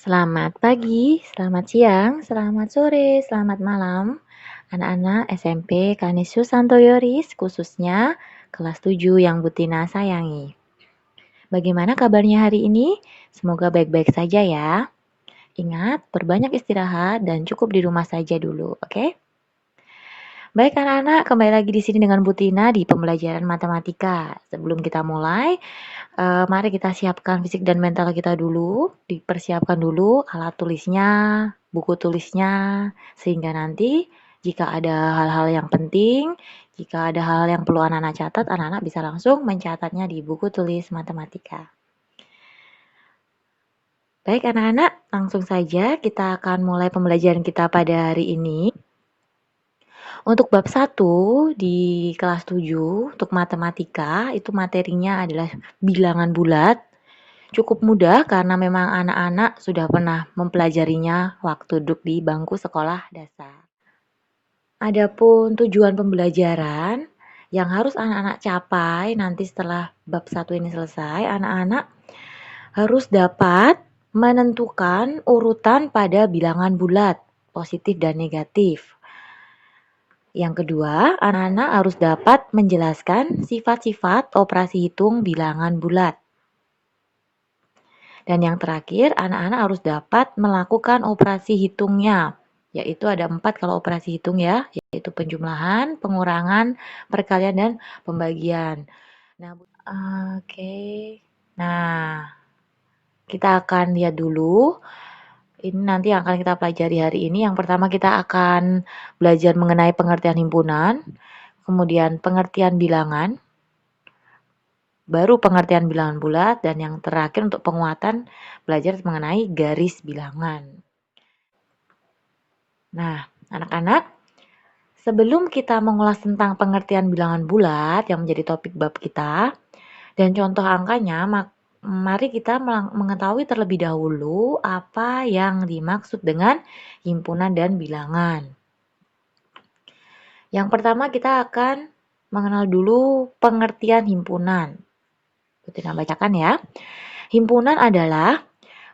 Selamat pagi, selamat siang, selamat sore, selamat malam. Anak-anak SMP Kanisius Santo Yoris, khususnya kelas 7 yang Butina sayangi. Bagaimana kabarnya hari ini? Semoga baik-baik saja ya. Ingat, berbanyak istirahat dan cukup di rumah saja dulu, oke? Baik anak-anak, kembali lagi di sini dengan Butina di pembelajaran matematika. Sebelum kita mulai, mari kita siapkan fisik dan mental kita dulu, dipersiapkan dulu alat tulisnya, buku tulisnya, sehingga nanti jika ada hal-hal yang penting, jika ada hal yang perlu anak-anak catat, anak-anak bisa langsung mencatatnya di buku tulis matematika. Baik anak-anak, langsung saja kita akan mulai pembelajaran kita pada hari ini. Untuk bab 1 di kelas 7, untuk matematika, itu materinya adalah bilangan bulat. Cukup mudah karena memang anak-anak sudah pernah mempelajarinya waktu duduk di bangku sekolah dasar. Adapun tujuan pembelajaran yang harus anak-anak capai nanti setelah bab 1 ini selesai, anak-anak harus dapat menentukan urutan pada bilangan bulat, positif dan negatif. Yang kedua, anak-anak harus dapat menjelaskan sifat-sifat operasi hitung bilangan bulat. Dan yang terakhir, anak-anak harus dapat melakukan operasi hitungnya, yaitu ada 4 kalau operasi hitung ya, yaitu penjumlahan, pengurangan, perkalian, dan pembagian. Nah, oke. Nah, kita akan lihat dulu. Ini nanti yang akan kita pelajari hari ini. Yang pertama kita akan belajar mengenai pengertian himpunan, kemudian pengertian bilangan, baru pengertian bilangan bulat, dan yang terakhir untuk penguatan belajar mengenai garis bilangan. Nah, anak-anak, sebelum kita mengulas tentang pengertian bilangan bulat yang menjadi topik bab kita dan contoh angkanya, mari kita mengetahui terlebih dahulu apa yang dimaksud dengan himpunan dan bilangan. Yang pertama kita akan mengenal dulu pengertian himpunan. Butina bacakan ya. Himpunan adalah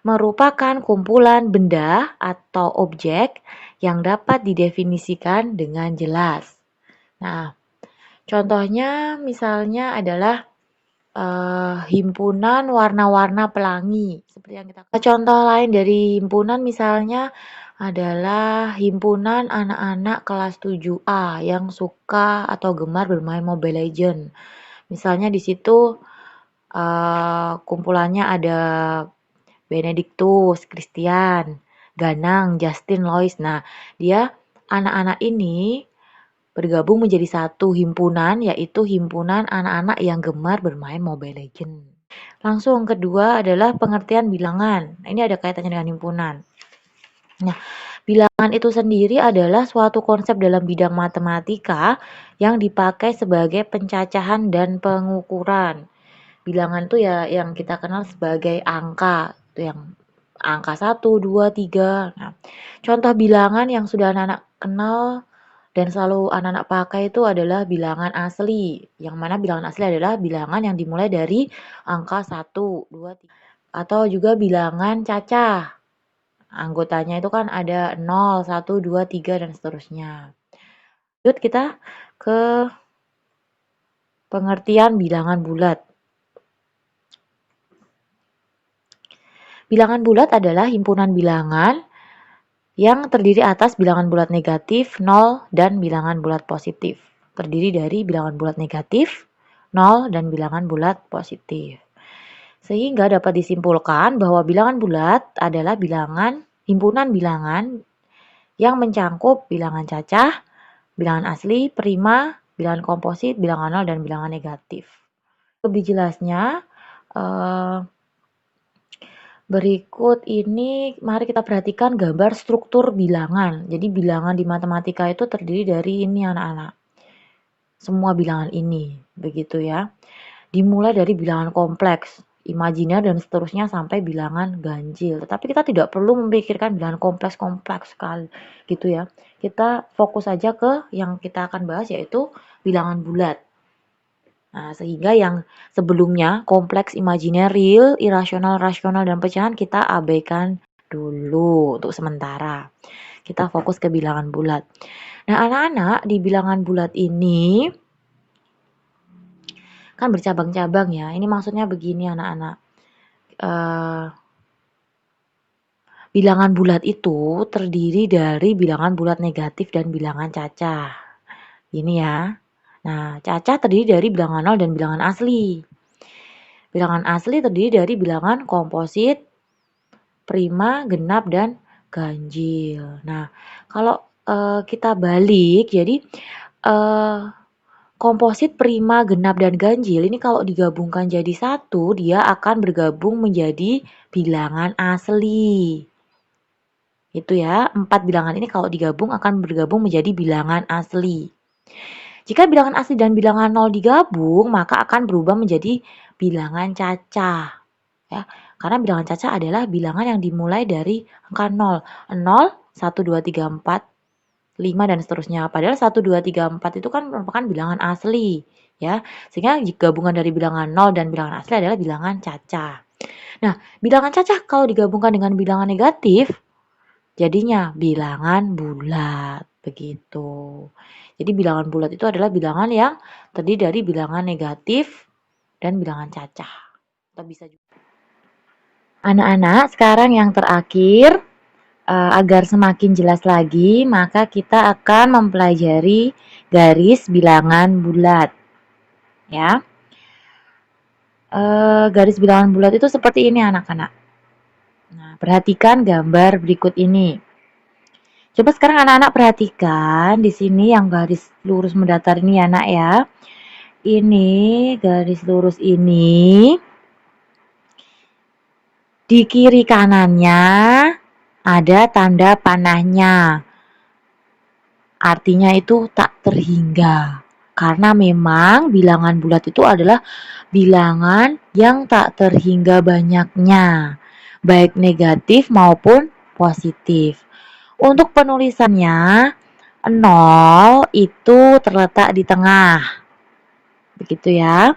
merupakan kumpulan benda atau objek yang dapat didefinisikan dengan jelas. Nah, contohnya misalnya adalah himpunan warna-warna pelangi. Seperti yang kita contoh lain dari himpunan misalnya adalah himpunan anak-anak kelas 7A yang suka atau gemar bermain Mobile Legends. Misalnya di situ kumpulannya ada Benedictus, Christian, Ganang, Justin, Lois. Nah, dia anak-anak ini bergabung menjadi satu himpunan, yaitu himpunan anak-anak yang gemar bermain Mobile Legends. Langsung kedua adalah pengertian bilangan. Nah, ini ada kaitannya dengan himpunan. Nah, bilangan itu sendiri adalah suatu konsep dalam bidang matematika yang dipakai sebagai pencacahan dan pengukuran. Bilangan itu ya yang kita kenal sebagai angka, itu yang angka 1, 2, 3. Nah, contoh bilangan yang sudah anak-anak kenal dan selalu anak-anak pakai itu adalah bilangan asli. Yang mana bilangan asli adalah bilangan yang dimulai dari angka 1, 2, 3. Atau juga bilangan cacah. Anggotanya itu kan ada 0, 1, 2, 3, dan seterusnya. Lanjut kita ke pengertian bilangan bulat. Bilangan bulat adalah himpunan bilangan yang terdiri atas bilangan bulat negatif, 0, dan bilangan bulat positif. Terdiri dari bilangan bulat negatif, 0, dan bilangan bulat positif. Sehingga dapat disimpulkan bahwa bilangan bulat adalah himpunan bilangan yang mencangkup bilangan cacah, bilangan asli, prima, bilangan komposit, bilangan 0, dan bilangan negatif. Lebih jelasnya, berikut ini mari kita perhatikan gambar struktur bilangan. Jadi bilangan di matematika itu terdiri dari ini anak-anak. Semua bilangan ini, begitu ya. Dimulai dari bilangan kompleks, imajiner dan seterusnya sampai bilangan ganjil. Tetapi kita tidak perlu memikirkan bilangan kompleks-kompleks sekali gitu ya. Kita fokus saja ke yang kita akan bahas yaitu bilangan bulat. Nah, sehingga yang sebelumnya kompleks, imajiner, real, irasional, rasional, dan pecahan kita abaikan dulu untuk sementara. Kita fokus ke bilangan bulat. Nah, anak-anak di bilangan bulat ini kan bercabang-cabang ya. Ini maksudnya begini anak-anak. Bilangan bulat itu terdiri dari bilangan bulat negatif dan bilangan cacah. Ini ya. Nah, cacah terdiri dari bilangan 0 dan bilangan asli. Bilangan asli terdiri dari bilangan komposit, prima, genap, dan ganjil. Nah, kalau kita balik, jadi komposit, prima, genap, dan ganjil ini kalau digabungkan jadi satu, dia akan bergabung menjadi bilangan asli. Itu ya, 4 bilangan ini kalau digabung akan bergabung menjadi bilangan asli. Jika bilangan asli dan bilangan 0 digabung, maka akan berubah menjadi bilangan cacah. Ya, karena bilangan cacah adalah bilangan yang dimulai dari angka 0. 0, 1, 2, 3, 4, 5, dan seterusnya. Padahal 1, 2, 3, 4 itu kan merupakan bilangan asli. Ya, sehingga gabungan dari bilangan 0 dan bilangan asli adalah bilangan cacah. Nah, bilangan cacah kalau digabungkan dengan bilangan negatif, jadinya bilangan bulat, begitu. Jadi bilangan bulat itu adalah bilangan yang terdiri dari bilangan negatif dan bilangan cacah. Atau bisa juga. Anak-anak, sekarang yang terakhir, agar semakin jelas lagi, maka kita akan mempelajari garis bilangan bulat. Ya, garis bilangan bulat itu seperti ini anak-anak. Nah, perhatikan gambar berikut ini. Coba sekarang anak-anak perhatikan di sini yang garis lurus mendatar ini ya, Nak ya. Ini garis lurus ini di kiri kanannya ada tanda panahnya. Artinya itu tak terhingga. Karena memang bilangan bulat itu adalah bilangan yang tak terhingga banyaknya, baik negatif maupun positif. Untuk penulisannya, 0 itu terletak di tengah. Begitu ya.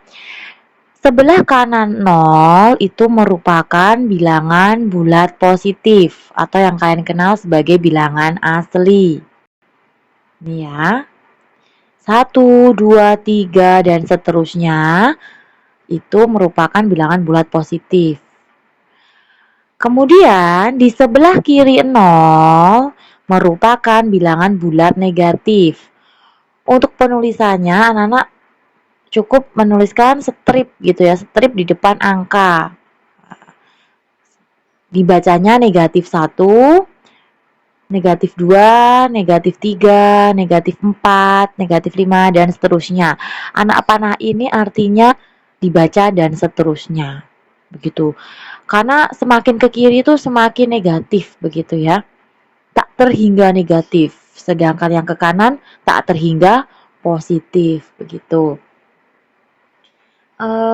Sebelah kanan 0 itu merupakan bilangan bulat positif atau yang kalian kenal sebagai bilangan asli. Ini ya. 1, 2, 3, dan seterusnya itu merupakan bilangan bulat positif. Kemudian di sebelah kiri 0 merupakan bilangan bulat negatif. Untuk penulisannya anak-anak cukup menuliskan strip gitu ya, strip di depan angka. Dibacanya negatif 1, negatif 2, negatif 3, negatif 4, negatif 5, dan seterusnya. Anak panah ini artinya dibaca dan seterusnya. Begitu. Karena semakin ke kiri itu semakin negatif begitu ya. Tak terhingga negatif. Sedangkan yang ke kanan tak terhingga positif begitu.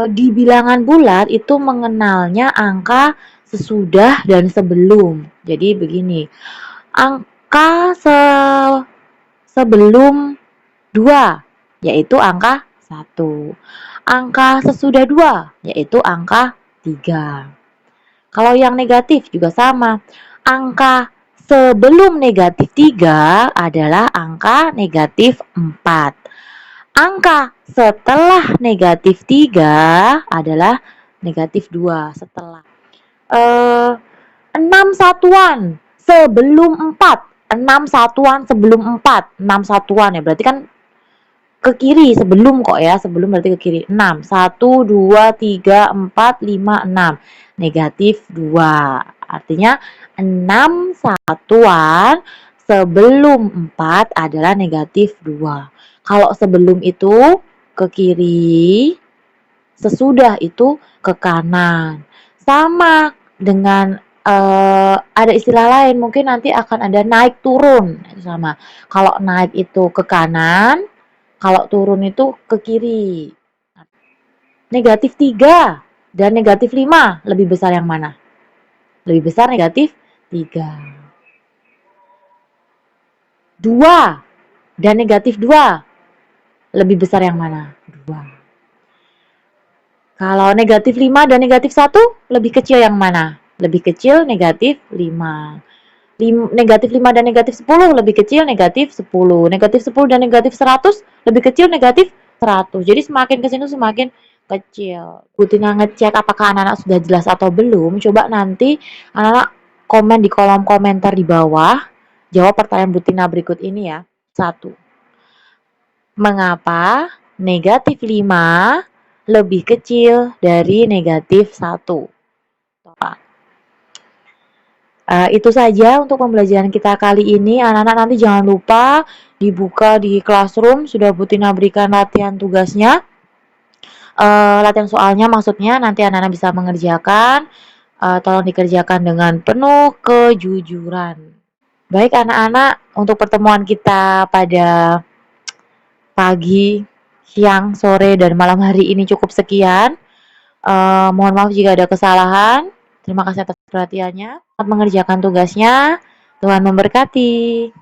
Di bilangan bulat itu mengenalnya angka sesudah dan sebelum. Jadi begini. Angka sebelum 2 yaitu angka 1. Angka sesudah 2 yaitu angka 3. Kalau yang negatif juga sama. Angka sebelum negatif 3 adalah angka negatif 4. Angka setelah negatif 3 adalah negatif 2. Setelah 6 satuan sebelum 4. 6 satuan sebelum 4. 6 satuan ya, berarti kan ke kiri sebelum kok ya. Sebelum berarti ke kiri. 6. 1, 2, 3, 4, 5, 6. Negatif 2. Artinya 6 satuan sebelum 4 adalah negatif 2. Kalau sebelum itu ke kiri, sesudah itu ke kanan. Sama dengan ada istilah lain, mungkin nanti akan ada naik turun. Itu sama. Kalau naik itu ke kanan, kalau turun itu ke kiri. Negatif 3 dan negatif 5 lebih besar yang mana? Lebih besar negatif 3. 2 dan negatif 2 lebih besar yang mana? 2. Kalau negatif 5 dan negatif 1 lebih kecil yang mana? lebih kecil negatif 5. Negatif 5 dan negatif 10 lebih kecil negatif 10. Negatif 10 dan negatif 100 lebih kecil negatif 100. Jadi semakin kesini semakin kecil. Butina ngecek apakah anak-anak sudah jelas atau belum. Coba nanti anak-anak komen di kolom komentar di bawah. Jawab pertanyaan Butina berikut ini ya. 1. Mengapa negatif 5 lebih kecil dari negatif 1? Itu saja untuk pembelajaran kita kali ini. Anak-anak nanti jangan lupa dibuka di classroom. Sudah Butina berikan latihan tugasnya. Latihan soalnya maksudnya nanti anak-anak bisa mengerjakan. Tolong dikerjakan dengan penuh kejujuran. Baik anak-anak, untuk pertemuan kita pada pagi, siang, sore, dan malam hari ini cukup sekian. Mohon maaf jika ada kesalahan. Terima kasih atas perhatiannya. Selamat mengerjakan tugasnya. Tuhan memberkati.